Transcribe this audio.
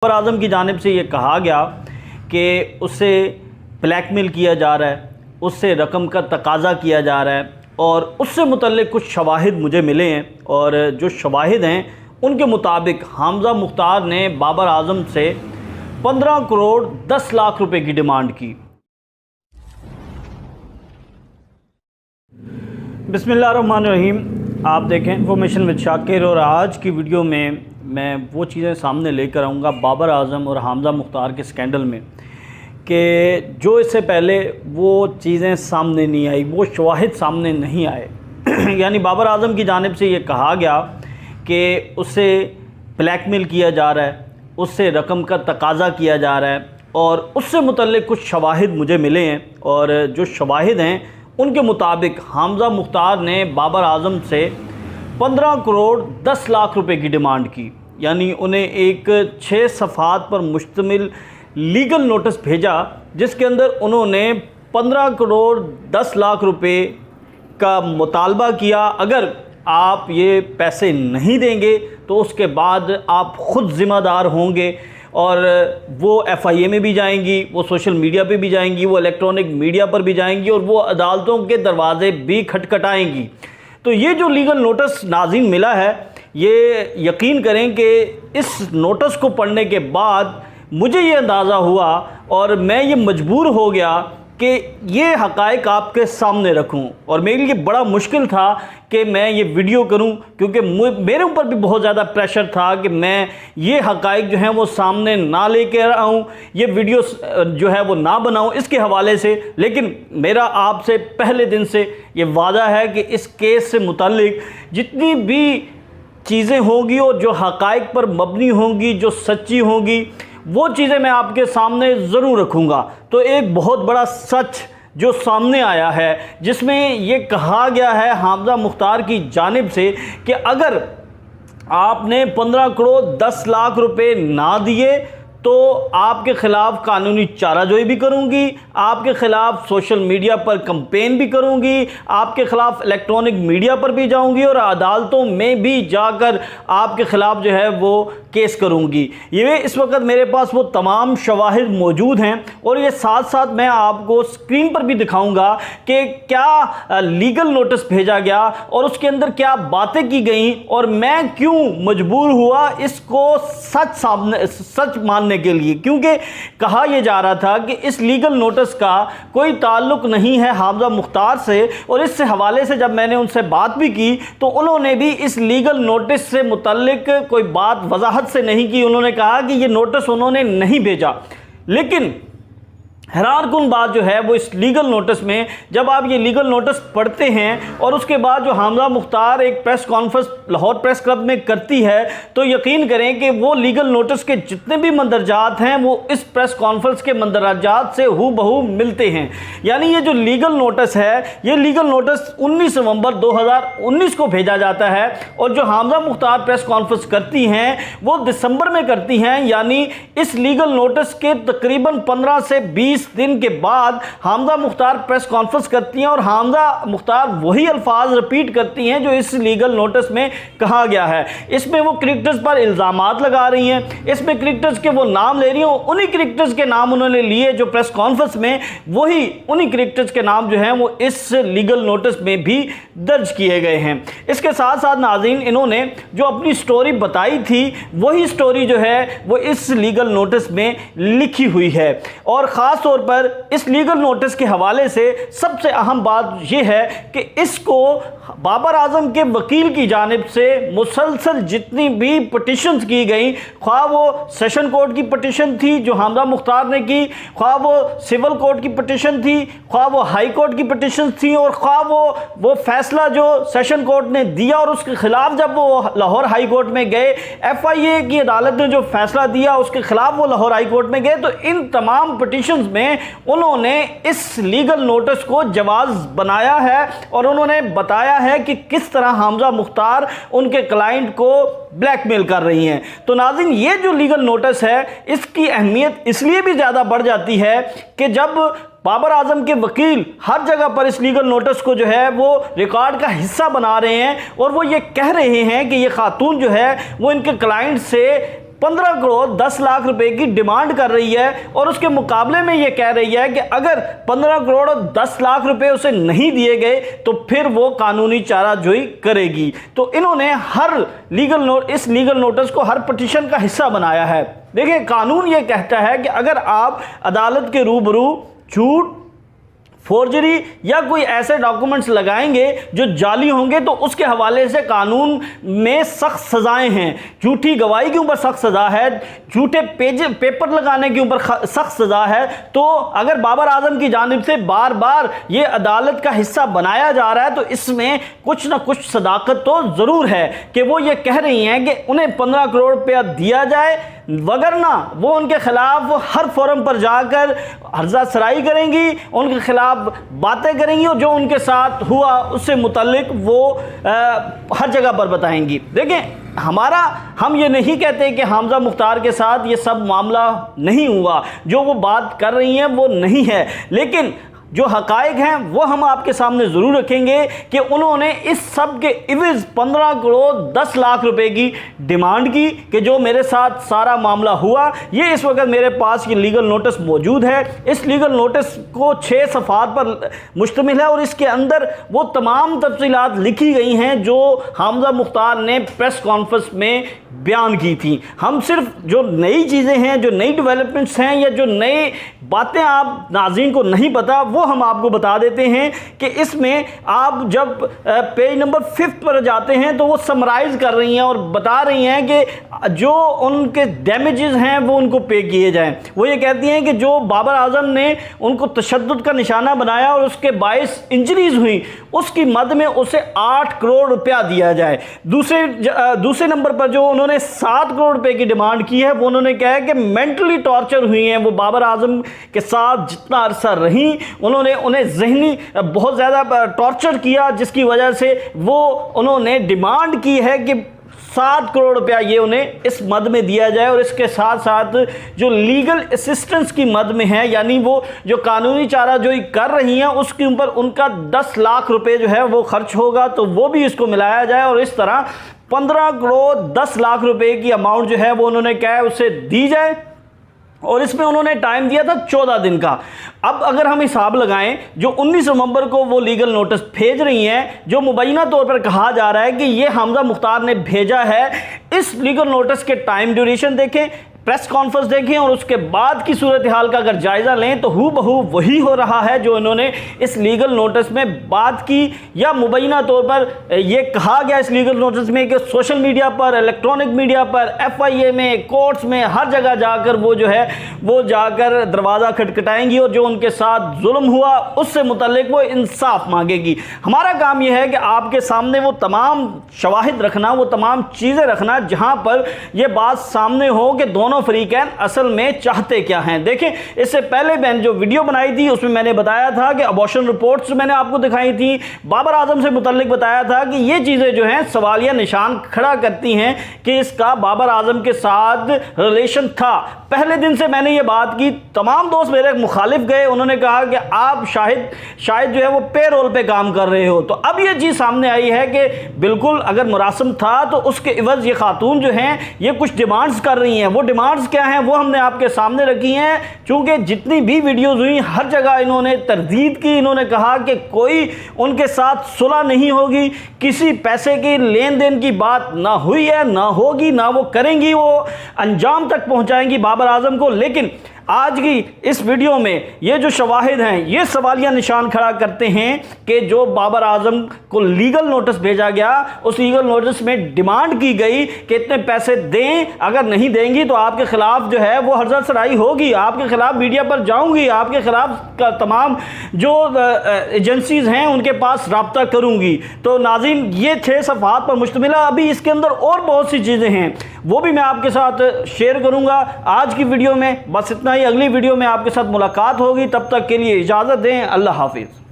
बाबर आजम की जानिब से ये कहा गया कि उससे ब्लैकमेल किया जा रहा है, उससे रकम का तकाज़ा किया जा रहा है और उससे मुतल्लिक़ कुछ शवाहिद मुझे मिले हैं और जो शवाहिद हैं उनके मुताबिक हमज़ा मुख्तार ने बाबर आजम से 15 करोड़ 10 लाख रुपए की डिमांड की। बिस्मिल्लाहिर्रहमानिर्रहीम। आप देखें इन्फॉर्मेशन विद शाकिर और आज की वीडियो में मैं वो चीज़ें सामने लेकर आऊँगा बाबर आजम और हमज़ा मुख्तार के स्कैंडल में कि जो इससे पहले वो चीज़ें सामने नहीं आई, वो शवाहिद सामने नहीं आए। यानी बाबर आजम की जानिब से ये कहा गया कि उससे ब्लैकमेल किया जा रहा है, उससे रकम का तकाज़ा किया जा रहा है और उससे मुतल्लिक़ कुछ शवाहिद मुझे मिले हैं और जो शवाहिद हैं उनके मुताबिक हमज़ा मुख्तार ने बाबर आजम से 15 करोड़ 10 लाख रुपए की डिमांड की। यानी उन्हें एक 6 सफ़हात पर मुश्तमिल लीगल नोटिस भेजा जिसके अंदर उन्होंने 15 करोड़ 10 लाख रुपए का मुतालबा किया। अगर आप ये पैसे नहीं देंगे तो उसके बाद आप ख़ुद ज़िम्मेदार होंगे और वो FIA में भी जाएंगी, वो सोशल मीडिया पे भी जाएंगी, वो इलेक्ट्रॉनिक मीडिया पर भी जाएंगी और वो अदालतों के दरवाज़े भी खटखटाएंगी। तो ये जो लीगल नोटिस नाज़रीन मिला है, ये यकीन करें कि इस नोटिस को पढ़ने के बाद मुझे ये अंदाज़ा हुआ और मैं ये मजबूर हो गया कि ये हक़ाइक़ आपके सामने रखूं और मेरे लिए बड़ा मुश्किल था कि मैं ये वीडियो करूं क्योंकि मेरे ऊपर भी बहुत ज़्यादा प्रेशर था कि मैं ये हक़ाइक़ जो हैं वो सामने ना लेके आऊं, ये वीडियो जो है वो ना बनाऊं इसके हवाले से। लेकिन मेरा आपसे पहले दिन से ये वादा है कि इस केस से मुताल्लिक़ जितनी भी चीज़ें होंगी और जो हक़ाइक़ पर मबनी होंगी, जो सच्ची होंगी, वो चीज़ें मैं आपके सामने ज़रूर रखूँगा। तो एक बहुत बड़ा सच जो सामने आया है जिसमें ये कहा गया है हमज़ा मुख्तार की जानिब से कि अगर आपने 15 करोड़ 10 लाख रुपए ना दिए तो आपके ख़िलाफ़ कानूनी चाराजोई भी करूँगी, आपके ख़िलाफ़ सोशल मीडिया पर कंपेन भी करूँगी, आपके ख़िलाफ़ इलेक्ट्रॉनिक मीडिया पर भी जाऊँगी और अदालतों में भी जाकर आपके ख़िलाफ़ जो है वो केस करूँगी। ये इस वक्त मेरे पास वो तमाम शवाहिद मौजूद हैं और ये साथ साथ मैं आपको स्क्रीन पर भी दिखाऊँगा कि क्या लीगल नोटिस भेजा गया और उसके अंदर क्या बातें की गई और मैं क्यों मजबूर हुआ इसको सच मानने के लिए, क्योंकि कहा यह जा रहा था कि इस लीगल नोटिस का कोई ताल्लुक नहीं है हमज़ा मुख्तार से। और इस हवाले से जब मैंने उनसे बात भी की तो उन्होंने भी इस लीगल नोटिस से मुतल्लिक कोई बात वजाहत से नहीं की। उन्होंने कहा कि ये नोटिस उन्होंने नहीं भेजा। लेकिन हैरानकुन बात जो है वो इस लीगल नोटिस में, जब आप ये लीगल नोटिस पढ़ते हैं और उसके बाद जो हमज़ा मुख्तार एक press conference Lahore press club में करती है तो यकीन करें कि वो लीगल नोटिस के जितने भी मंदरजात हैं वो इस प्रेस कॉन्फ्रेंस के मंदरजात से हूबहू मिलते हैं। यानी ये जो लीगल नोटिस है, ये लीगल नोटिस 19 नवंबर 2019 को भेजा जाता है और जो हमज़ा मुख्तार प्रेस कॉन्फ्रेंस करती हैं वो दिसंबर में करती हैं। यानी इस लीगल नोटिस के तकरीबन 15 से 20 दिन के बाद हमज़ा मुख्तार प्रेस कॉन्फ्रेंस करती हैं और हमज़ा मुख्तार वही अल्फाज रिपीट करती हैं जो इस लीगल नोटिस में कहा गया है। इसमें वो क्रिकेटर्स पर इल्ज़ामात लगा रही हैं, इसमें क्रिकेटर्स के वो नाम ले रही हैं, उन्हीं क्रिकेटर्स के नाम उन्होंने लिए जो प्रेस कॉन्फ्रेंस में, वही उन्हीं क्रिकेटर्स के नाम जो हैं वो इस लीगल नोटिस में भी दर्ज किए गए हैं। इसके साथ साथ नाज़रीन इन्होंने जो अपनी स्टोरी बताई थी वही स्टोरी जो है वो इस लीगल नोटिस में लिखी हुई है। और ख़ास तौर पर इस लीगल नोटिस के हवाले से सबसे अहम बात यह है कि इसको बाबर आजम के वकील की जानिब से मुसलसल जितनी भी पटिशन्स की गई, ख्वाह वो सेशन कोर्ट की पटिशन थी जो हमज़ा मुख्तार ने की, ख्वाह वो सिविल कोर्ट की पटिशन थी, ख्वाह वो हाई कोर्ट की पटिशन थी और ख्वाह वो फैसला जो सेशन कोर्ट ने दिया और उसके ख़िलाफ़ जब वो लाहौर हाई कोर्ट में गए, FIA की अदालत ने जो फैसला दिया उसके ख़िलाफ़ वो लाहौर हाई कोर्ट में गए, तो इन तमाम पटिशन्स में उन्होंने इस लीगल नोटिस को जवाज़ बनाया है और उन्होंने बताया है कि किस तरह हमज़ा मुख्तार उनके क्लाइंट को ब्लैकमेल कर रही हैं। तो नाज़रीन ये जो लीगल नोटिस है इसकी अहमियत इसलिए भी ज़्यादा बढ़ जाती है कि जब बाबर आजम के वकील हर जगह पर इस लीगल नोटिस को जो है वो रिकॉर्ड का हिस्सा बना रहे हैं और वो ये कह रहे हैं कि ये खातून जो है वो इनके क्लाइंट से 15 करोड़ 10 लाख रुपए की डिमांड कर रही है और उसके मुकाबले में ये कह रही है कि अगर 15 करोड़ 10 लाख रुपए उसे नहीं दिए गए तो फिर वो कानूनी चाराजोई करेगी। तो इन्होंने इस लीगल नोटिस को हर पिटीशन का हिस्सा बनाया है। देखिए, कानून ये कहता है कि अगर आप अदालत के रूबरू झूठ, फोर्जरी या कोई ऐसे डॉक्यूमेंट्स लगाएंगे जो जाली होंगे तो उसके हवाले से कानून में सख्त सजाएं हैं। झूठी गवाही के ऊपर सख्त सजा है, झूठे पेपर लगाने के ऊपर सख्त सजा है। तो अगर बाबर आजम की जानिब से बार बार ये अदालत का हिस्सा बनाया जा रहा है तो इसमें कुछ ना कुछ सदाकत तो ज़रूर है कि वो ये कह रही हैं कि उन्हें 15 करोड़ रुपया दिया जाए, वगरना वो उनके खिलाफ हर फोरम पर जाकर हर्जा सराई करेंगी, उनके खिलाफ बातें करेंगी और जो उनके साथ हुआ उससे मुतल्लिक वो हर जगह पर बताएंगी। देखें, हम ये नहीं कहते कि हामजा मुख्तार के साथ ये सब मामला नहीं हुआ, जो वो बात कर रही हैं वो नहीं है, लेकिन जो हकायक हैं वो हम आपके सामने ज़रूर रखेंगे कि उन्होंने इस सब के इवज़ 15 करोड़ 10 लाख रुपए की डिमांड की कि जो मेरे साथ सारा मामला हुआ। ये इस वक्त मेरे पास ये लीगल नोटिस मौजूद है। इस लीगल नोटिस को 6 सफ़हात पर मुश्तमिल है और इसके अंदर वो तमाम तफसीलात लिखी गई हैं जो हामजा मुख्तार ने प्रेस कॉन्फ्रेंस में बयान की थी। हम सिर्फ जो नई चीज़ें हैं, जो नई डेवलपमेंट्स हैं या जो नए बातें आप नाज़रीन को नहीं पता वो हम आपको बता देते हैं कि इसमें आप जब पेज नंबर 5 पर जाते हैं तो वो समराइज़ कर रही हैं और बता रही हैं कि जो उनके डैमेजेस हैं वो उनको पे किए जाएं। वो ये कहती हैं कि जो बाबर आजम ने उनको तशद्दुद का निशाना बनाया और उसके बाइस इंजरीज हुई, उसकी मद में उसे 8 करोड़ रुपया दिया जाए। दूसरे नंबर पर जो उन्होंने 7 करोड़ रुपए की डिमांड की है वो उन्होंने कहा है कि मेंटली टॉर्चर हुई हैं वो बाबर आजम के साथ जितना अरसा रही, उन्हें ज़हनी बहुत ज़्यादा टॉर्चर किया, जिसकी वजह से उन्होंने डिमांड की है कि 7 करोड़ रुपया ये उन्हें इस मद में दिया जाए और इसके साथ साथ जो लीगल असिस्टेंस की मद में है, यानी वो जो कानूनी चारा जो कर रही हैं उसके ऊपर उनका 10 लाख रुपए जो है वो खर्च होगा, तो वो भी इसको मिलाया जाए और इस तरह 15 करोड़ 10 लाख रुपए की अमाउंट जो है वो उन्होंने कहा है उसे दी जाए। और इसमें उन्होंने टाइम दिया था 14 दिन का। अब अगर हम हिसाब लगाएं, जो 19 नवंबर को वो लीगल नोटिस भेज रही हैं, जो मुबैना तौर पर कहा जा रहा है कि ये हामजा मुख्तार ने भेजा है, इस लीगल नोटिस के टाइम ड्यूरेशन देखें, प्रेस कॉन्फ्रेंस देखें और उसके बाद की सूरत हाल का अगर जायज़ा लें तो हूबहू वही हो रहा है जो इन्होंने इस लीगल नोटिस में बात की या मुबैना तौर पर यह कहा गया इस लीगल नोटिस में कि सोशल मीडिया पर, इलेक्ट्रॉनिक मीडिया पर, FIA में, कोर्ट्स में, हर जगह जाकर वो जो है वो जाकर दरवाज़ा खटखटाएंगी और जो उनके साथ जुल्म हुआ उससे मुतल्लिक वो इंसाफ मांगेगी। हमारा काम यह है कि आपके सामने वो तमाम शवाहिद रखना, वो तमाम चीज़ें रखना जहाँ पर यह बात सामने हो कि दोनों फरीकैन असल में चाहते क्या हैं। देखें, इससे पहले मैंने जो वीडियो बनाई थी उसमें मैंने बताया था कि अबॉर्शन रिपोर्ट्स मैंने आपको दिखाई थी, बाबर आजम से मुतल्लिक बताया था कि ये चीज़ें जो हैं सवालिया निशान खड़ा करती हैं कि इसका बाबर आजम के साथ रिलेशन था। पहले दिन से मैंने ये बात की, तमाम दोस्त मेरे मुखालिफ गए, उन्होंने कहा कि आप शायद जो है वो पे रोल पे काम कर रहे हो। तो अब ये चीज़ सामने आई है कि बिल्कुल अगर मुरासम था तो उसके इवज़ ये खातून जो हैं ये कुछ डिमांड्स कर रही हैं। वो डिमांड्स क्या हैं वो हमने आपके सामने रखी हैं, क्योंकि जितनी भी वीडियोस हुई हर जगह इन्होंने तरदीद की। इन्होंने कहा कि कोई उनके साथ सुलह नहीं होगी, किसी पैसे की लेन देन की बात ना हुई है, ना होगी, ना वो करेंगी, वो अंजाम तक पहुंचाएंगी बाबर आजम को। लेकिन आज की इस वीडियो में ये जो शवाहिद हैं ये सवालिया निशान खड़ा करते हैं कि जो बाबर आजम को लीगल नोटिस भेजा गया, उस लीगल नोटिस में डिमांड की गई कि इतने पैसे दें, अगर नहीं देंगी तो आपके खिलाफ जो है वो हर्जा सराई होगी, आपके खिलाफ मीडिया पर जाऊंगी, आपके खिलाफ का तमाम जो एजेंसीज हैं उनके पास रब्ता करूंगी। तो नाज़रीन, ये 6 सफ़हात पर मुश्तमिल है। अभी इसके अंदर और बहुत सी चीज़ें हैं वो भी मैं आपके साथ शेयर करूंगा आज की वीडियो में। बस इतना ही, अगली वीडियो में आपके साथ मुलाकात होगी, तब तक के लिए इजाज़त दें। अल्लाह हाफिज़।